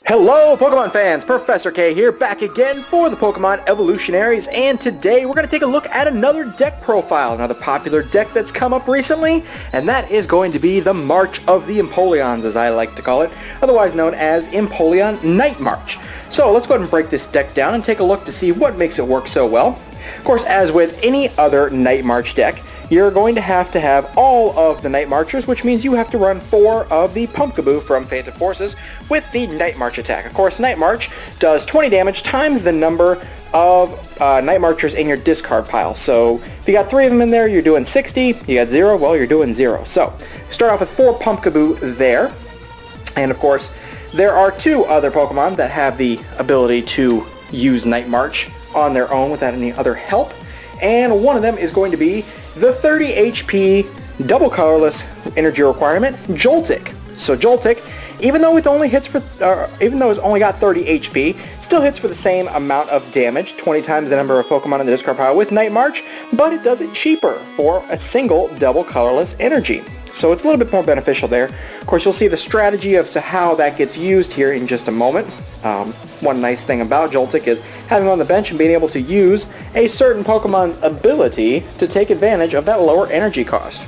Hello Pokemon fans, Professor K here, back again for the Pokemon Evolutionaries, and today we're going to take a look at another deck profile, another popular deck that's come up recently, and that is going to be the March of the Empoleons, as I like to call it, otherwise known as Empoleon Night March. So let's go ahead and break this deck down and take a look to see what makes it work so well. Of course, as with any other Night March deck, you're going to have all of the Night Marchers, which means you have to run 4 of the Pumpkaboo from Fainted Forces with the Night March attack. Of course, Night March does 20 damage times the number of Night Marchers in your discard pile. So if you got 3 of them in there, you're doing 60. You got 0, well, you're doing 0. So start off with 4 Pumpkaboo there. And of course, there are 2 other Pokemon that have the ability to use Night March on their own without any other help. And one of them is going to be the 30 HP double colorless energy requirement, Joltik. So Joltik, even though it's only got 30 HP, still hits for the same amount of damage, 20 times the number of Pokemon in the discard pile with Night March, but it does it cheaper for a single double colorless energy. So it's a little bit more beneficial there. Of course, you'll see the strategy of how that gets used here in just a moment. One nice thing about Joltik is having him on the bench and being able to use a certain Pokemon's ability to take advantage of that lower energy cost.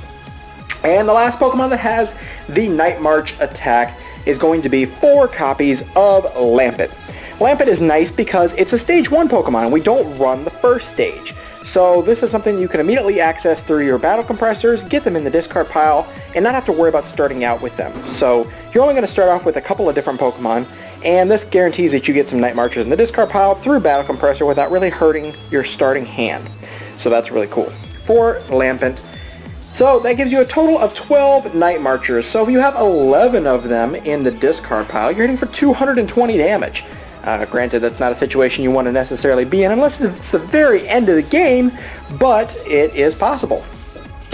And the last Pokemon that has the Night March attack is going to be 4 copies of Lampent. Lampent is nice because it's a Stage 1 Pokemon. We don't run the first stage. So this is something you can immediately access through your battle compressors, get them in the discard pile, and not have to worry about starting out with them. So you're only going to start off with a couple of different Pokemon, and this guarantees that you get some Night Marchers in the discard pile through battle compressor without really hurting your starting hand. So that's really cool. For Lampent. So that gives you a total of 12 Night Marchers. So if you have 11 of them in the discard pile, you're hitting for 220 damage. Granted, that's not a situation you want to necessarily be in unless it's the very end of the game, but it is possible.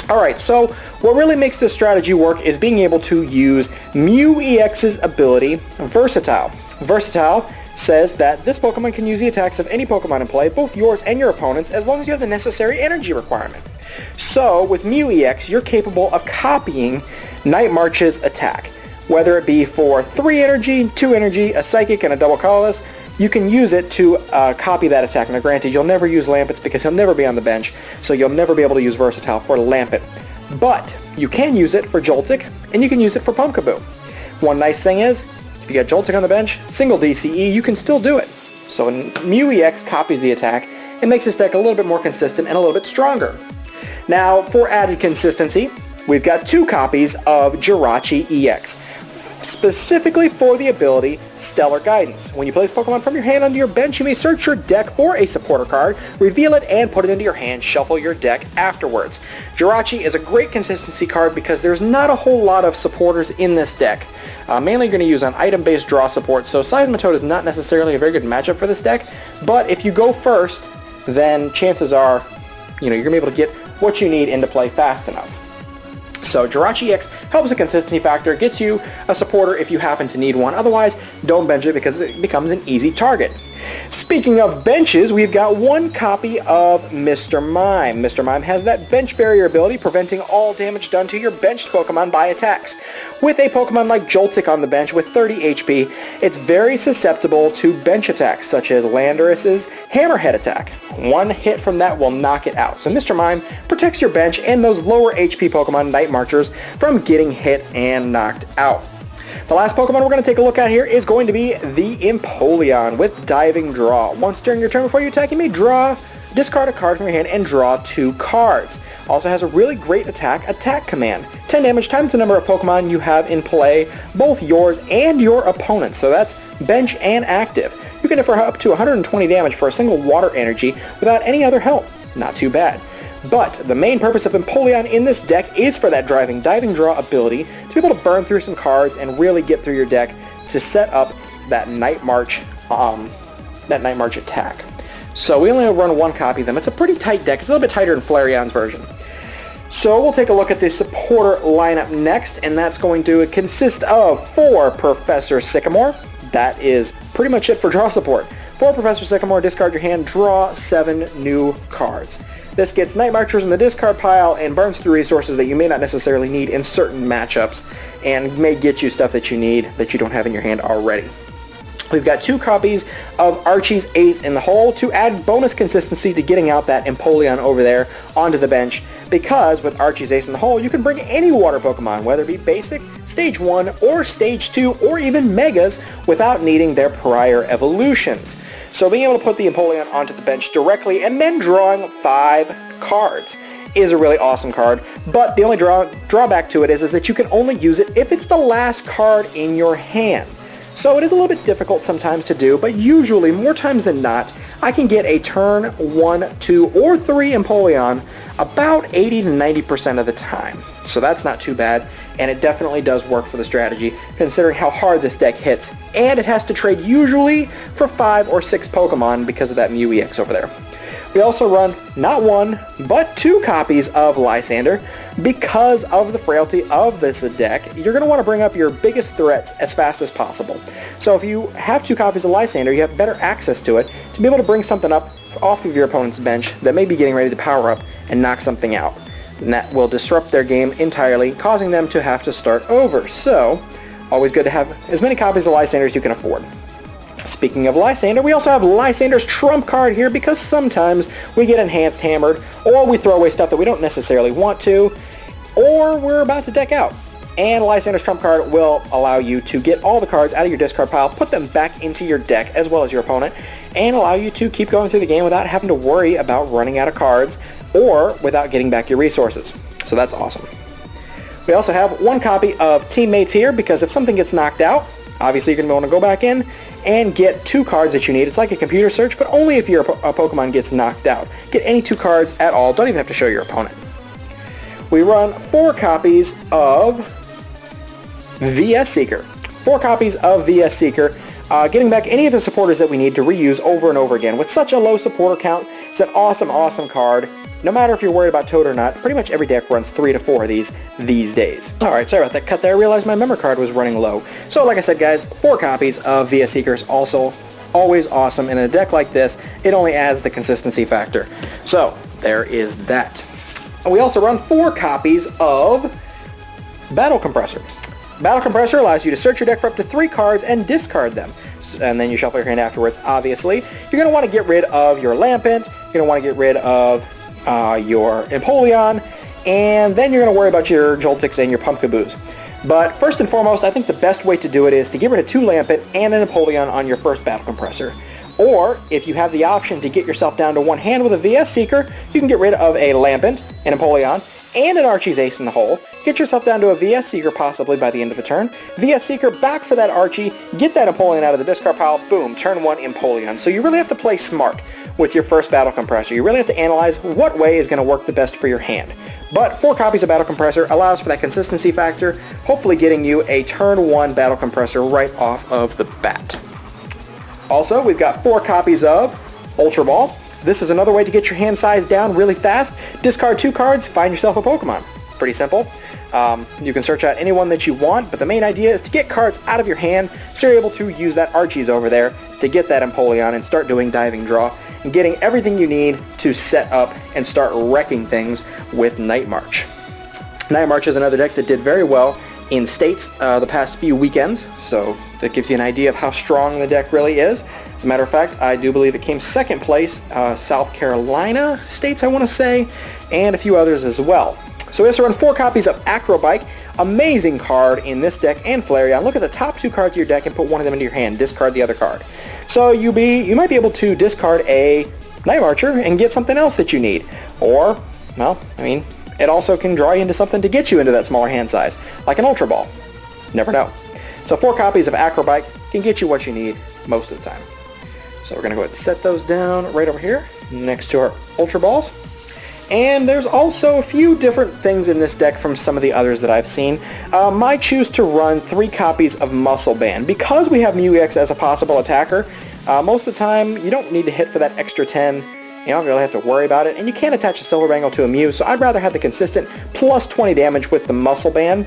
Alright, so what really makes this strategy work is being able to use Mew EX's ability, Versatile. Versatile says that this Pokemon can use the attacks of any Pokemon in play, both yours and your opponent's, as long as you have the necessary energy requirement. So with Mew EX, you're capable of copying Night March's attack. Whether it be for 3 energy, 2 energy, a Psychic, and a double colorless, you can use it to copy that attack. Now granted, you'll never use Lampent because he'll never be on the bench, so you'll never be able to use Versatile for Lampent. But you can use it for Joltik, and you can use it for Pumpkaboo. One nice thing is, if you got Joltik on the bench, single DCE, you can still do it. So when Mew EX copies the attack, it makes this deck a little bit more consistent and a little bit stronger. Now, for added consistency, we've got 2 copies of Jirachi EX. Specifically for the ability Stellar Guidance. When you place Pokemon from your hand onto your bench, you may search your deck for a supporter card, reveal it, and put it into your hand, shuffle your deck afterwards. Jirachi is a great consistency card because there's not a whole lot of supporters in this deck. Mainly you're going to use on item-based draw support, so Seismitoad is not necessarily a very good matchup for this deck, but if you go first, then chances are, you're going to be able to get what you need into play fast enough. So Jirachi EX helps a consistency factor, gets you a supporter if you happen to need one. Otherwise, don't bench it because it becomes an easy target. Speaking of benches, we've got 1 copy of Mr. Mime. Mr. Mime has that bench barrier ability, preventing all damage done to your benched Pokemon by attacks. With a Pokemon like Joltik on the bench with 30 HP, it's very susceptible to bench attacks, such as Landorus's Hammerhead attack. 1 hit from that will knock it out. So Mr. Mime protects your bench and those lower HP Pokemon Night Marchers from getting hit and knocked out. The last Pokemon we're going to take a look at here is going to be the Empoleon with Diving Draw. Once during your turn before you attack, you may discard a card from your hand and draw 2 cards. Also has a really great attack command. 10 damage times the number of Pokemon you have in play, both yours and your opponent's. So that's bench and active. You can hit for up to 120 damage for a single water energy without any other help. Not too bad. But the main purpose of Empoleon in this deck is for that diving draw ability to be able to burn through some cards and really get through your deck to set up that Night March attack. So we only run 1 copy of them. It's a pretty tight deck. It's a little bit tighter than Flareon's version. So we'll take a look at the supporter lineup next, and that's going to consist of 4 Professor Sycamore. That is pretty much it for draw support. For Professor Sycamore, discard your hand, draw 7 new cards. This gets Night Marchers in the discard pile and burns through resources that you may not necessarily need in certain matchups, and may get you stuff that you need that you don't have in your hand already. We've got 2 copies of Archie's Ace in the hole to add bonus consistency to getting out that Empoleon over there onto the bench, because with Archie's Ace in the hole, you can bring any water Pokemon, whether it be basic, stage 1, or stage 2, or even megas, without needing their prior evolutions. So being able to put the Empoleon onto the bench directly and then drawing 5 cards is a really awesome card, but the only drawback to it is that you can only use it if it's the last card in your hand. So it is a little bit difficult sometimes to do, but usually, more times than not, I can get a turn 1, 2, or 3 Empoleon about 80 to 90% of the time. So that's not too bad, and it definitely does work for the strategy, considering how hard this deck hits. And it has to trade usually for 5 or 6 Pokemon because of that Mew EX over there. We also run not 1, but 2 copies of Lysander. Because of the frailty of this deck, you're going to want to bring up your biggest threats as fast as possible. So if you have 2 copies of Lysander, you have better access to it to be able to bring something up off of your opponent's bench that may be getting ready to power up and knock something out. And that will disrupt their game entirely, causing them to have to start over. So, always good to have as many copies of Lysander as you can afford. Speaking of Lysander, we also have Lysander's trump card here, because sometimes we get enhanced hammered, or we throw away stuff that we don't necessarily want to, or we're about to deck out. And Lysander's trump card will allow you to get all the cards out of your discard pile, put them back into your deck as well as your opponent, and allow you to keep going through the game without having to worry about running out of cards or without getting back your resources. So that's awesome. We also have 1 copy of Teammates here, because if something gets knocked out, obviously you're going to want to go back in and get 2 cards that you need. It's like a computer search, but only if your Pokemon gets knocked out. Get any 2 cards at all. Don't even have to show your opponent. We run 4 copies of VS Seeker. 4 copies of VS Seeker, getting back any of the supporters that we need to reuse over and over again. With such a low supporter count, it's an awesome, awesome card. No matter if you're worried about Toad or not, pretty much every deck runs 3 to 4 of these days. Alright, sorry about that cut there. I realized my memory card was running low. So like I said, guys, 4 copies of VS Seeker is also always awesome. In a deck like this, it only adds the consistency factor. So, there is that. And we also run 4 copies of Battle Compressor. Battle Compressor allows you to search your deck for up to 3 cards and discard them. And then you shuffle your hand afterwards, obviously. You're going to want to get rid of your Lampent. You're going to want to get rid of your Empoleon, and then you're going to worry about your Joltix and your Pumpkaboos. But first and foremost, I think the best way to do it is to get rid of 2 Lampent and an Empoleon on your first Battle Compressor. Or, if you have the option to get yourself down to 1 hand with a VS Seeker, you can get rid of a Lampent, an Empoleon, and an Archie's Ace in the hole. Get yourself down to a VS Seeker possibly by the end of the turn. VS Seeker back for that Archie, get that Empoleon out of the discard pile, boom, turn 1 Empoleon. So you really have to play smart with your first Battle Compressor. You really have to analyze what way is going to work the best for your hand. But 4 copies of Battle Compressor allows for that consistency factor, hopefully getting you a turn 1 Battle Compressor right off of the bat. Also, we've got 4 copies of Ultra Ball. This is another way to get your hand size down really fast. Discard 2 cards, find yourself a Pokemon. Pretty simple. You can search out anyone that you want, but the main idea is to get cards out of your hand so you're able to use that Archie's over there to get that Empoleon and start doing Diving Draw and getting everything you need to set up and start wrecking things with Night March. Night March is another deck that did very well in States the past few weekends, so that gives you an idea of how strong the deck really is. As a matter of fact, I do believe it came 2nd place, South Carolina States I want to say, and a few others as well. So we also run 4 copies of Acrobike, amazing card in this deck and Flareon. Look at the top 2 cards of your deck and put one of them into your hand, discard the other card. So you might be able to discard a Night Marcher and get something else that you need. Or, well, I mean, it also can draw you into something to get you into that smaller hand size, like an Ultra Ball. Never know. So 4 copies of Acrobike can get you what you need most of the time. So we're going to go ahead and set those down right over here next to our Ultra Balls. And there's also a few different things in this deck from some of the others that I've seen. I choose to run 3 copies of Muscle Band. Because we have Mew EX as a possible attacker, most of the time you don't need to hit for that extra 10. You don't really have to worry about it. And you can't attach a Silver Bangle to a Mew, so I'd rather have the consistent plus 20 damage with the Muscle Band.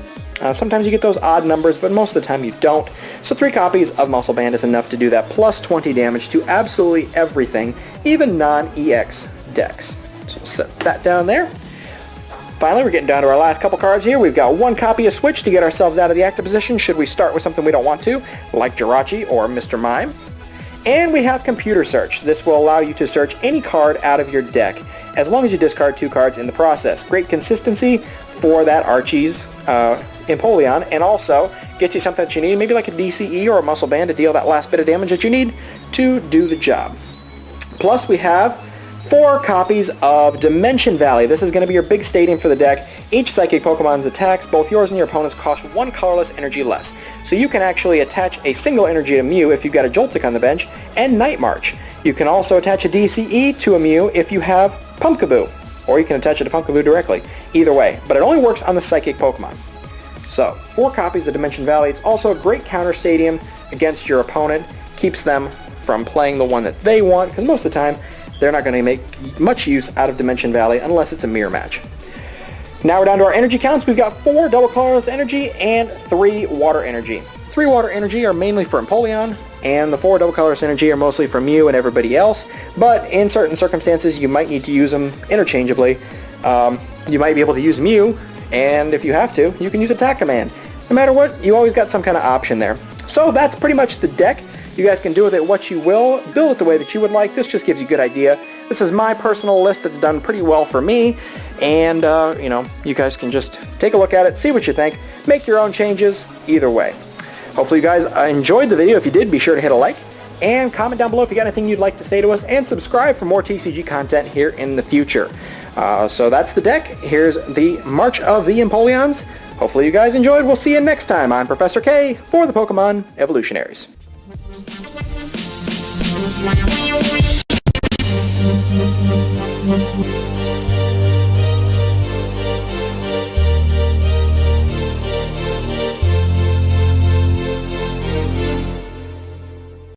Sometimes you get those odd numbers, but most of the time you don't. So 3 copies of Muscle Band is enough to do that plus 20 damage to absolutely everything, even non-EX decks. So we'll set that down there. Finally, we're getting down to our last couple cards here. We've got one copy of Switch to get ourselves out of the active position should we start with something we don't want to, like Jirachi or Mr. Mime. And we have Computer Search. This will allow you to search any card out of your deck, as long as you discard 2 cards in the process. Great consistency for that Archie's Empoleon, and also gets you something that you need, maybe like a DCE or a Muscle Band to deal that last bit of damage that you need to do the job. Plus we have 4 copies of Dimension Valley. This is going to be your big stadium for the deck. Each Psychic Pokemon's attacks, both yours and your opponent's, cost 1 colorless energy less. So you can actually attach a single energy to Mew if you've got a Joltik on the bench, and Night March. You can also attach a DCE to a Mew if you have Pumpkaboo, or you can attach it to Pumpkaboo directly. Either way, but it only works on the Psychic Pokemon. So, 4 copies of Dimension Valley. It's also a great counter stadium against your opponent. Keeps them from playing the one that they want, because most of the time, they're not going to make much use out of Dimension Valley unless it's a mirror match. Now we're down to our energy counts. We've got 4 double colorless energy and 3 water energy. 3 water energy are mainly for Empoleon, and the 4 double colorless energy are mostly for Mew and everybody else, but in certain circumstances you might need to use them interchangeably. You might be able to use Mew, and if you have to, you can use Attack Command. No matter what, you always got some kind of option there. So that's pretty much the deck. You guys can do with it what you will, build it the way that you would like. This just gives you a good idea. This is my personal list that's done pretty well for me, and you know, you guys can just take a look at it, see what you think, make your own changes either way. Hopefully you guys enjoyed the video. If you did, be sure to hit a like, and comment down below if you got anything you'd like to say to us, and subscribe for more TCG content here in the future. So that's the deck. Here's the March of the Empoleons. Hopefully you guys enjoyed. We'll see you next time. I'm Professor K for the Pokemon Evolutionaries. Wow.